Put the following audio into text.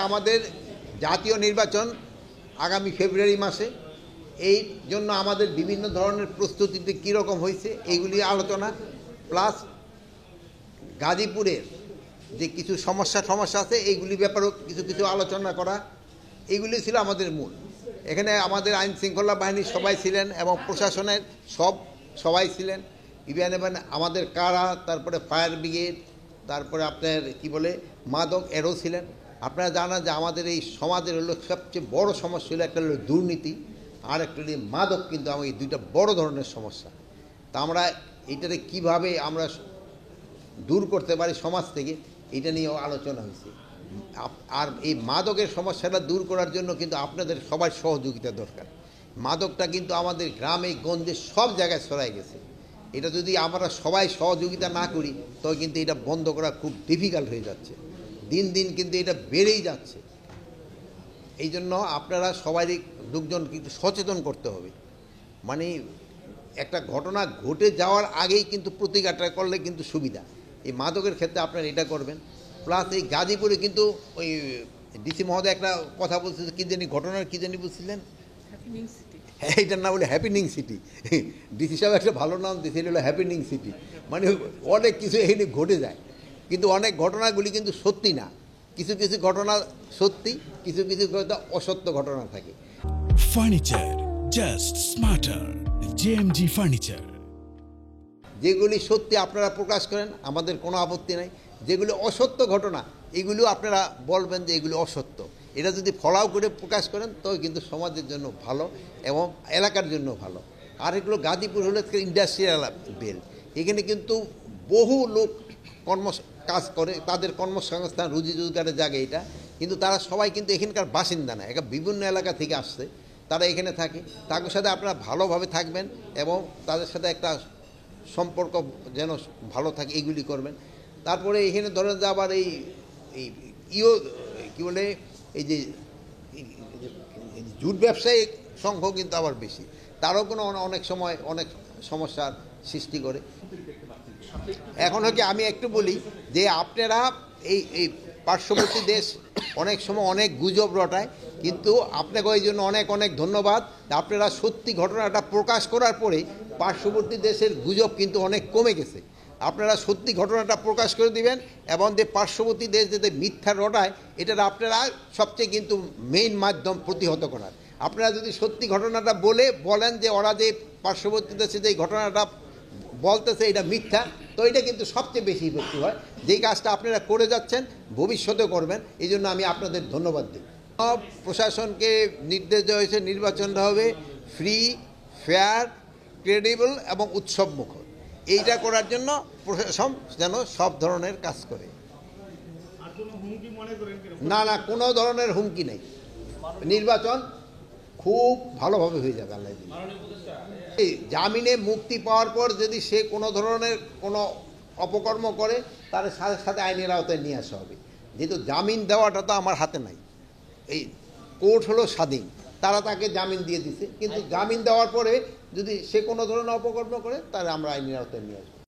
আমাদের জাতীয় নির্বাচন আগামী ফেব্রুয়ারি মাসে। এই জন্য আমাদের বিভিন্ন ধরনের প্রস্তুতিতে কীরকম হয়েছে এইগুলি আলোচনা, প্লাস গাজীপুরের যে কিছু সমস্যা আছে এইগুলি ব্যাপারেও কিছু কিছু আলোচনা করা, এইগুলি ছিল আমাদের মূল। এখানে আমাদের আইন শৃঙ্খলা বাহিনীর সবাই ছিলেন এবং প্রশাসনের সবাই ছিলেন, ইভেন আমাদের কারা, তারপরে ফায়ার ব্রিগেড, তারপরে আপনার কি বলে মাদক এরও ছিলেন। আপনারা জানেন যে আমাদের এই সমাজের হলো সবচেয়ে বড় সমস্যা হলো একটা হলো দুর্নীতি, আর একটা হলো মাদক। কিন্তু এই দুইটা বড় ধরনের সমস্যা। তা আমরা এইটাকে কীভাবে আমরা দূর করতে পারি সমাজ থেকে, এটা নিয়েও আলোচনা হয়েছে। আর এই মাদকের সমস্যাটা দূর করার জন্য কিন্তু আপনাদের সবার সহযোগিতা দরকার। মাদকটা কিন্তু আমাদের গ্রামে গঞ্জে সব জায়গায় ছড়াই গেছে। এটা যদি আমরা সবাই সহযোগিতা না করি তবে কিন্তু এটা বন্ধ করা খুব ডিফিকাল্ট হয়ে যাচ্ছে। দিন দিন কিন্তু এটা বেড়েই যাচ্ছে। এই জন্য আপনারা সবাই লোকজন কিন্তু সচেতন করতে হবে। মানে একটা ঘটনা ঘটে যাওয়ার আগেই কিন্তু প্রতিকারটা করলে কিন্তু সুবিধা। এই মাদকের ক্ষেত্রে আপনারা এটা করবেন। প্লাস এই গাজীপুরে কিন্তু ওই ডিসি মহোদয় একটা কথা বলছে, কী জানি ঘটনার কী জানি বলছিলেন, এইটার নাম হলো হ্যাপিনিং সিটি। ডিসি সাহেব একটা ভালো নাম দিয়েছিল, হলো হ্যাপিনিং সিটি। মানে অনেক কিছু এখানে ঘটে যায়, কিন্তু অনেক ঘটনাগুলি কিন্তু সত্যি না। কিছু কিছু ঘটনা সত্যি, কিছু কিছু ঘটনা অসত্য ঘটনা থাকে। Furniture just smarter, JMG furniture. যেগুলি সত্যি আপনারা প্রকাশ করেন, আমাদের কোনো আপত্তি নাই। যেগুলো অসত্য ঘটনা এগুলো আপনারা বলবেন যে এগুলো অসত্য। এটা যদি ফলাও করে প্রকাশ করেন তবে কিন্তু সমাজের জন্য ভালো এবং এলাকার জন্য ভালো। আর এগুলো গাজীপুর হলো ইন্ডাস্ট্রিয়াল বেল্ট। এখানে কিন্তু বহু লোক কাজ করে, তাদের কর্মসংস্থান রুজি রোজগারের জায়গা এটা। কিন্তু তারা সবাই কিন্তু এখানকার বাসিন্দা না, এটা বিভিন্ন এলাকা থেকে আসছে, তারা এখানে থাকে। তাদের সাথে আপনারা ভালোভাবে থাকবেন এবং তাদের সাথে একটা সম্পর্ক যেন ভালো থাকে, এইগুলি করবেন। তারপরে এখানে ধরেন যে আবার এই কী বলে এই যে জুট ব্যবসায়ী সংখ্যা কিন্তু আবার বেশি, তারও কোনো অনেক সময় অনেক সমস্যার সৃষ্টি করে। এখন কি আমি একটু বলি যে আপনারা এই পার্শ্ববর্তী দেশ অনেক সময় অনেক গুজব রটায়, কিন্তু আপনাকে ওই জন্য অনেক অনেক ধন্যবাদ। আপনারা সত্যি ঘটনাটা প্রকাশ করার পরে পার্শ্ববর্তী দেশের গুজব কিন্তু অনেক কমে গেছে। আপনারা সত্যি ঘটনাটা প্রকাশ করে দিবেন এবং যে পার্শ্ববর্তী দেশ যাতে মিথ্যা রটায়, এটার আপনারা সবচেয়ে কিন্তু মেইন মাধ্যম প্রতিহত করার। আপনারা যদি সত্যি ঘটনাটা বলেন যে ওরা যে পার্শ্ববর্তী দেশে যে ঘটনাটা বলতেছে এটা মিথ্যা, তো এটা কিন্তু সবচেয়ে বেশি ইফেক্টিভ হয়। যেই কাজটা আপনারা করে যাচ্ছেন ভবিষ্যতেও করবেন, এই জন্য আমি আপনাদের ধন্যবাদ দিই। প্রশাসনকে নির্দেশ দেওয়া হয়েছে নির্বাচনটা হবে ফ্রি, ফেয়ার, ক্রেডিবল এবং উৎসবমুখর। এইটা করার জন্য প্রশাসন যেন সব ধরনের কাজ করে। না না, কোনো ধরনের হুমকি নেই। নির্বাচন খুব ভালোভাবে হয়ে যাবে আল্লাহ। এই জামিনে মুক্তি পাওয়ার পর যদি সে কোনো ধরনের কোনো অপকর্ম করে তার সাথে সাথে আইনের আওতায় নিয়ে আসা হবে। যেহেতু জামিন দেওয়াটা তো আমার হাতে নাই, এই কোর্ট হলো স্বাধীন, তারা তাকে জামিন দিয়ে দিছে। কিন্তু জামিন দেওয়ার পরে যদি সে কোনো ধরনের অপকর্ম করে তাহলে আমরা আইনের আওতায় নিয়ে আসবো।